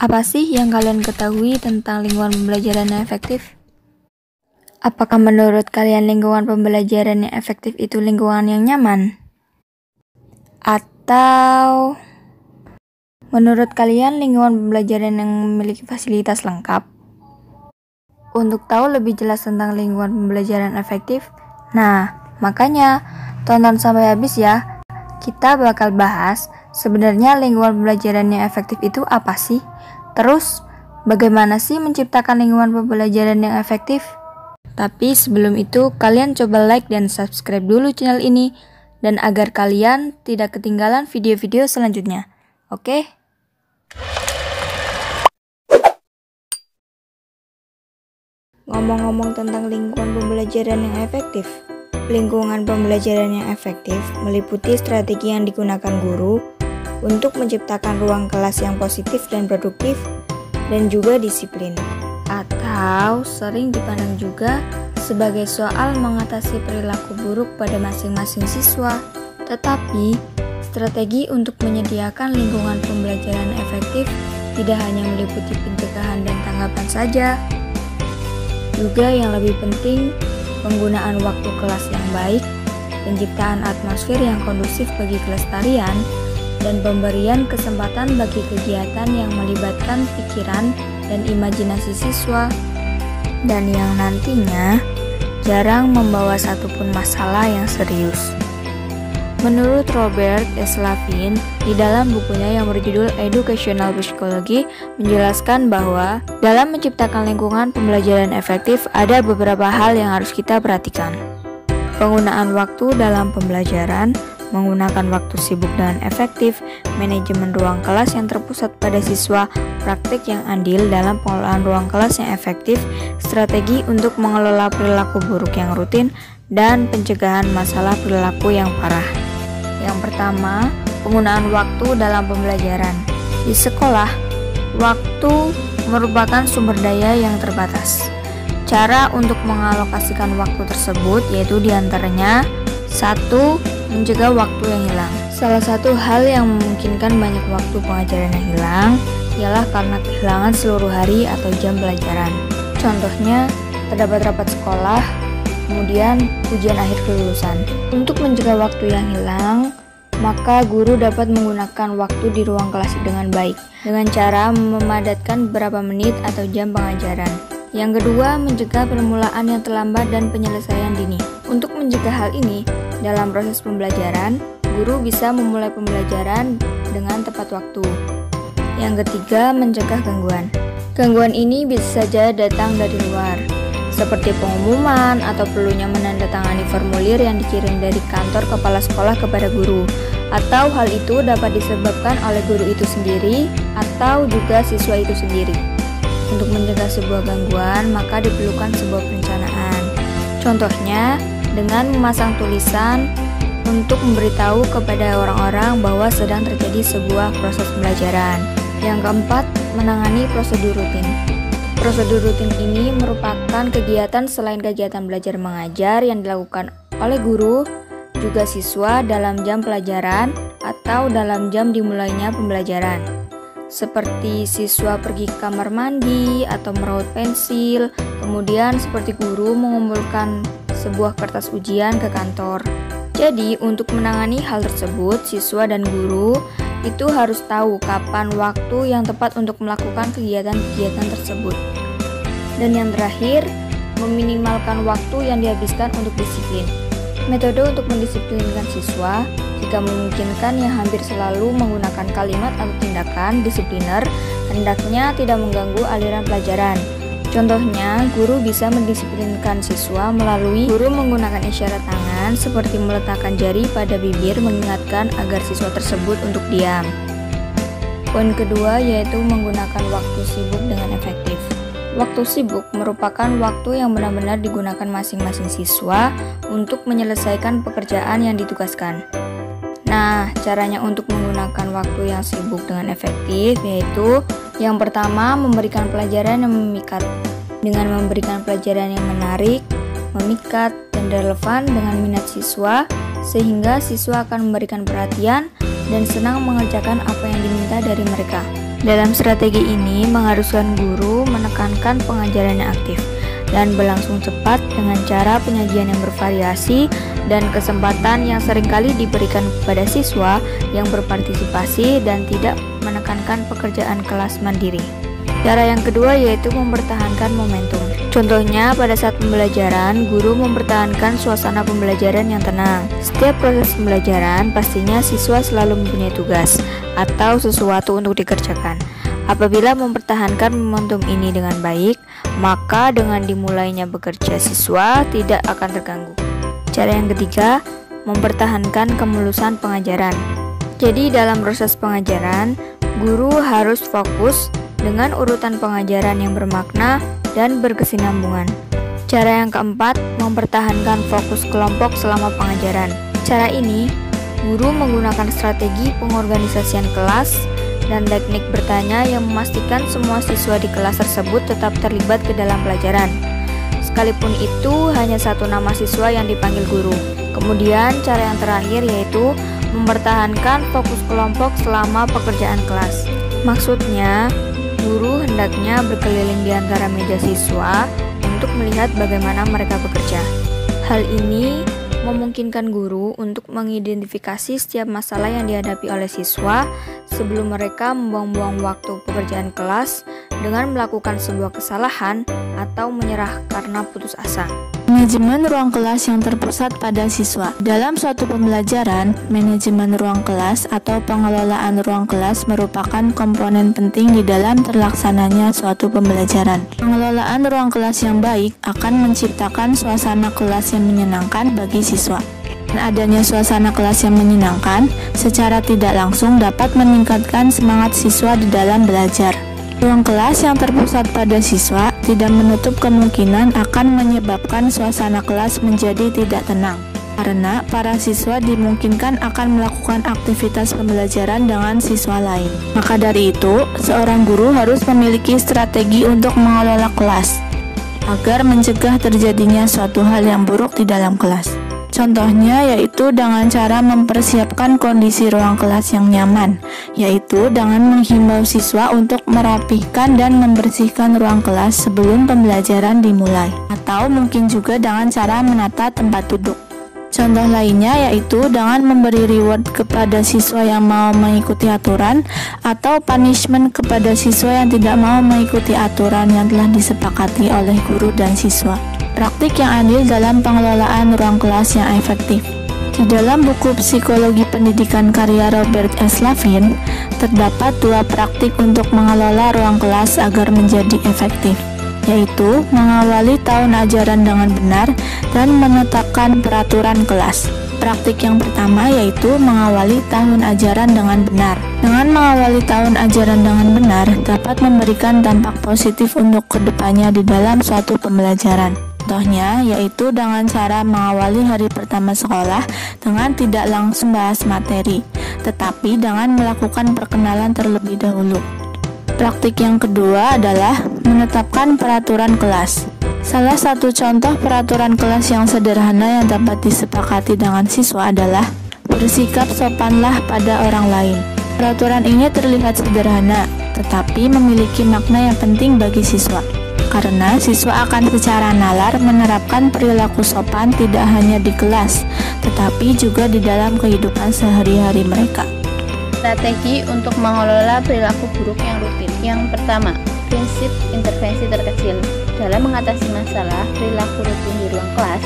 Apa sih yang kalian ketahui tentang lingkungan pembelajaran yang efektif? Apakah menurut kalian lingkungan pembelajaran yang efektif itu lingkungan yang nyaman? Atau menurut kalian lingkungan pembelajaran yang memiliki fasilitas lengkap? Untuk tahu lebih jelas tentang lingkungan pembelajaran efektif, makanya tonton sampai habis ya. Kita bakal bahas sebenarnya lingkungan pembelajaran yang efektif itu apa sih? Terus, bagaimana sih menciptakan lingkungan pembelajaran yang efektif? Tapi sebelum itu, kalian coba like dan subscribe dulu channel ini, dan agar kalian tidak ketinggalan video-video selanjutnya. Oke? Ngomong-ngomong tentang lingkungan pembelajaran yang efektif, lingkungan pembelajaran yang efektif meliputi strategi yang digunakan guru untuk menciptakan ruang kelas yang positif dan produktif, dan juga disiplin. Atau sering dipandang juga sebagai soal mengatasi perilaku buruk pada masing-masing siswa. Tetapi, strategi untuk menyediakan lingkungan pembelajaran efektif tidak hanya meliputi pencegahan dan tanggapan saja. Juga yang lebih penting, penggunaan waktu kelas yang baik, penciptaan atmosfer yang kondusif bagi kelestarian, dan pemberian kesempatan bagi kegiatan yang melibatkan pikiran dan imajinasi siswa, dan yang nantinya jarang membawa satupun masalah yang serius. Menurut Robert S. Lavin, di dalam bukunya yang berjudul Educational Psychology, menjelaskan bahwa dalam menciptakan lingkungan pembelajaran efektif ada beberapa hal yang harus kita perhatikan. Penggunaan waktu dalam pembelajaran, menggunakan waktu sibuk dengan efektif, manajemen ruang kelas yang terpusat pada siswa, praktik yang adil dalam pengelolaan ruang kelas yang efektif, strategi untuk mengelola perilaku buruk yang rutin, dan pencegahan masalah perilaku yang parah. Yang pertama, penggunaan waktu dalam pembelajaran. Di sekolah, waktu merupakan sumber daya yang terbatas. Cara untuk mengalokasikan waktu tersebut yaitu diantaranya 1. Mencegah waktu yang hilang. Salah satu hal yang memungkinkan banyak waktu pengajaran yang hilang ialah karena kehilangan seluruh hari atau jam pelajaran. Contohnya, terdapat rapat sekolah, kemudian ujian akhir kelulusan. Untuk mencegah waktu yang hilang, maka guru dapat menggunakan waktu di ruang kelas dengan baik, dengan cara memadatkan beberapa menit atau jam pengajaran. Yang kedua, mencegah permulaan yang terlambat dan penyelesaian dini. Untuk mencegah hal ini, dalam proses pembelajaran, guru bisa memulai pembelajaran dengan tepat waktu. Yang ketiga, mencegah gangguan. Gangguan ini bisa saja datang dari luar, seperti pengumuman atau perlunya menandatangani formulir yang dikirim dari kantor kepala sekolah kepada guru, atau hal itu dapat disebabkan oleh guru itu sendiri atau juga siswa itu sendiri. Untuk mencegah sebuah gangguan, maka diperlukan sebuah perencanaan. Contohnya, dengan memasang tulisan untuk memberitahu kepada orang-orang bahwa sedang terjadi sebuah proses pembelajaran. Yang keempat, menangani prosedur rutin. Prosedur rutin ini merupakan kegiatan selain kegiatan belajar mengajar yang dilakukan oleh guru, juga siswa dalam jam pelajaran atau dalam jam dimulainya pembelajaran. Seperti siswa pergi ke kamar mandi atau meraut pensil, kemudian seperti guru mengumpulkan sebuah kertas ujian ke kantor. Jadi, untuk menangani hal tersebut, siswa dan guru itu harus tahu kapan waktu yang tepat untuk melakukan kegiatan-kegiatan tersebut. Dan yang terakhir, meminimalkan waktu yang dihabiskan untuk disiplin. Metode untuk mendisiplinkan siswa, jika memungkinkan yang hampir selalu menggunakan kalimat atau tindakan disipliner, hendaknya tidak mengganggu aliran pelajaran. Contohnya, guru bisa mendisiplinkan siswa melalui guru menggunakan isyarat tangan seperti meletakkan jari pada bibir mengingatkan agar siswa tersebut untuk diam. Poin kedua yaitu menggunakan waktu sibuk dengan efektif. Waktu sibuk merupakan waktu yang benar-benar digunakan masing-masing siswa untuk menyelesaikan pekerjaan yang ditugaskan. Nah, caranya untuk menggunakan waktu yang sibuk dengan efektif yaitu yang pertama, memberikan pelajaran yang memikat. Dengan memberikan pelajaran yang menarik, memikat, dan relevan dengan minat siswa, sehingga siswa akan memberikan perhatian dan senang mengerjakan apa yang diminta dari mereka. Dalam strategi ini mengharuskan guru menekankan pengajaran yang aktif dan berlangsung cepat dengan cara penyajian yang bervariasi dan kesempatan yang seringkali diberikan kepada siswa yang berpartisipasi dan tidak menekankan pekerjaan kelas mandiri. Cara yang kedua yaitu mempertahankan momentum. Contohnya, pada saat pembelajaran, guru mempertahankan suasana pembelajaran yang tenang. Setiap proses pembelajaran, pastinya siswa selalu mempunyai tugas atau sesuatu untuk dikerjakan. Apabila mempertahankan momentum ini dengan baik, maka dengan dimulainya bekerja siswa tidak akan terganggu. Cara yang ketiga, mempertahankan kemulusan pengajaran. Jadi dalam proses pengajaran, guru harus fokus dengan urutan pengajaran yang bermakna dan berkesinambungan. Cara yang keempat, mempertahankan fokus kelompok selama pengajaran. Cara ini, guru menggunakan strategi pengorganisasian kelas dan teknik bertanya yang memastikan semua siswa di kelas tersebut tetap terlibat ke dalam pelajaran. Sekalipun itu hanya satu nama siswa yang dipanggil guru. Kemudian cara yang terakhir yaitu mempertahankan fokus kelompok selama pekerjaan kelas. Maksudnya, guru hendaknya berkeliling di antara meja siswa untuk melihat bagaimana mereka bekerja. Hal ini memungkinkan guru untuk mengidentifikasi setiap masalah yang dihadapi oleh siswa sebelum mereka membuang-buang waktu pekerjaan kelas dengan melakukan sebuah kesalahan atau menyerah karena putus asa. Manajemen ruang kelas yang terpusat pada siswa. Dalam suatu pembelajaran, manajemen ruang kelas atau pengelolaan ruang kelas merupakan komponen penting di dalam terlaksananya suatu pembelajaran. Pengelolaan ruang kelas yang baik akan menciptakan suasana kelas yang menyenangkan bagi siswa. Dan adanya suasana kelas yang menyenangkan secara tidak langsung dapat meningkatkan semangat siswa di dalam belajar. Ruang kelas yang terpusat pada siswa tidak menutup kemungkinan akan menyebabkan suasana kelas menjadi tidak tenang, karena para siswa dimungkinkan akan melakukan aktivitas pembelajaran dengan siswa lain. Maka dari itu, seorang guru harus memiliki strategi untuk mengelola kelas, agar mencegah terjadinya suatu hal yang buruk di dalam kelas. Contohnya yaitu dengan cara mempersiapkan kondisi ruang kelas yang nyaman, yaitu dengan menghimbau siswa untuk merapihkan dan membersihkan ruang kelas sebelum pembelajaran dimulai, atau mungkin juga dengan cara menata tempat duduk. Contoh lainnya yaitu dengan memberi reward kepada siswa yang mau mengikuti aturan atau punishment kepada siswa yang tidak mau mengikuti aturan yang telah disepakati oleh guru dan siswa. Praktik yang adil dalam pengelolaan ruang kelas yang efektif. Di dalam buku Psikologi Pendidikan karya Robert S. Lavin, terdapat dua praktik untuk mengelola ruang kelas agar menjadi efektif, yaitu mengawali tahun ajaran dengan benar dan menetapkan peraturan kelas. Praktik yang pertama yaitu mengawali tahun ajaran dengan benar. Dengan mengawali tahun ajaran dengan benar dapat memberikan dampak positif untuk kedepannya di dalam suatu pembelajaran. Contohnya yaitu dengan cara mengawali hari pertama sekolah dengan tidak langsung bahas materi, tetapi dengan melakukan perkenalan terlebih dahulu. Praktik yang kedua adalah menetapkan peraturan kelas. Salah satu contoh peraturan kelas yang sederhana yang dapat disepakati dengan siswa adalah bersikap sopanlah pada orang lain. Peraturan ini terlihat sederhana, tetapi memiliki makna yang penting bagi siswa. Karena siswa akan secara nalar menerapkan perilaku sopan tidak hanya di kelas, tetapi juga di dalam kehidupan sehari-hari mereka. Strategi untuk mengelola perilaku buruk yang rutin. Yang pertama, prinsip intervensi terkecil. Dalam mengatasi masalah perilaku rutin di ruang kelas,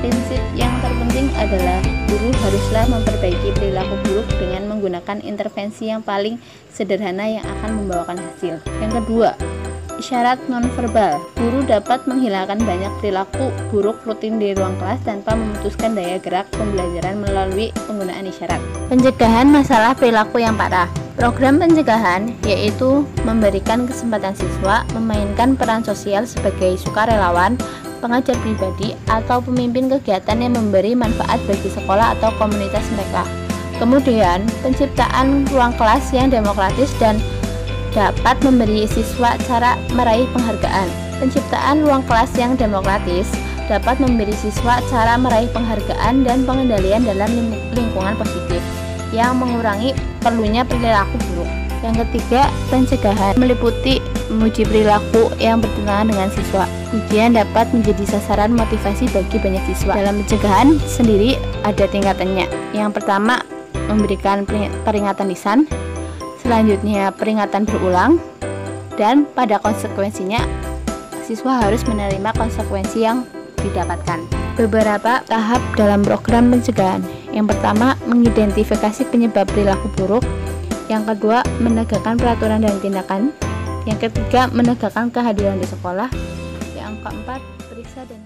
prinsip yang terpenting adalah guru haruslah memperbaiki perilaku buruk dengan menggunakan intervensi yang paling sederhana yang akan membawakan hasil. Yang kedua, isyarat nonverbal. Guru dapat menghilangkan banyak perilaku buruk rutin di ruang kelas tanpa memutuskan daya gerak pembelajaran melalui penggunaan isyarat. Pencegahan masalah perilaku yang parah. Program pencegahan yaitu memberikan kesempatan siswa memainkan peran sosial sebagai sukarelawan, pengajar pribadi, atau pemimpin kegiatan yang memberi manfaat bagi sekolah atau komunitas mereka. Kemudian, penciptaan ruang kelas yang demokratis dan dapat memberi siswa cara meraih penghargaan. Penciptaan ruang kelas yang demokratis dapat memberi siswa cara meraih penghargaan dan pengendalian dalam lingkungan positif yang mengurangi perlunya perilaku buruk. Yang ketiga, pencegahan, meliputi menguji perilaku yang bertentangan dengan siswa. Ujian dapat menjadi sasaran motivasi bagi banyak siswa. Dalam pencegahan sendiri ada tingkatannya. Yang pertama, memberikan peringatan lisan, selanjutnya peringatan berulang, dan pada konsekuensinya siswa harus menerima konsekuensi yang didapatkan. Beberapa tahap dalam program pencegahan. Yang pertama, mengidentifikasi penyebab perilaku buruk. Yang kedua, menegakkan peraturan dan tindakan. Yang ketiga, menegakkan kehadiran di sekolah. Yang keempat, periksa dan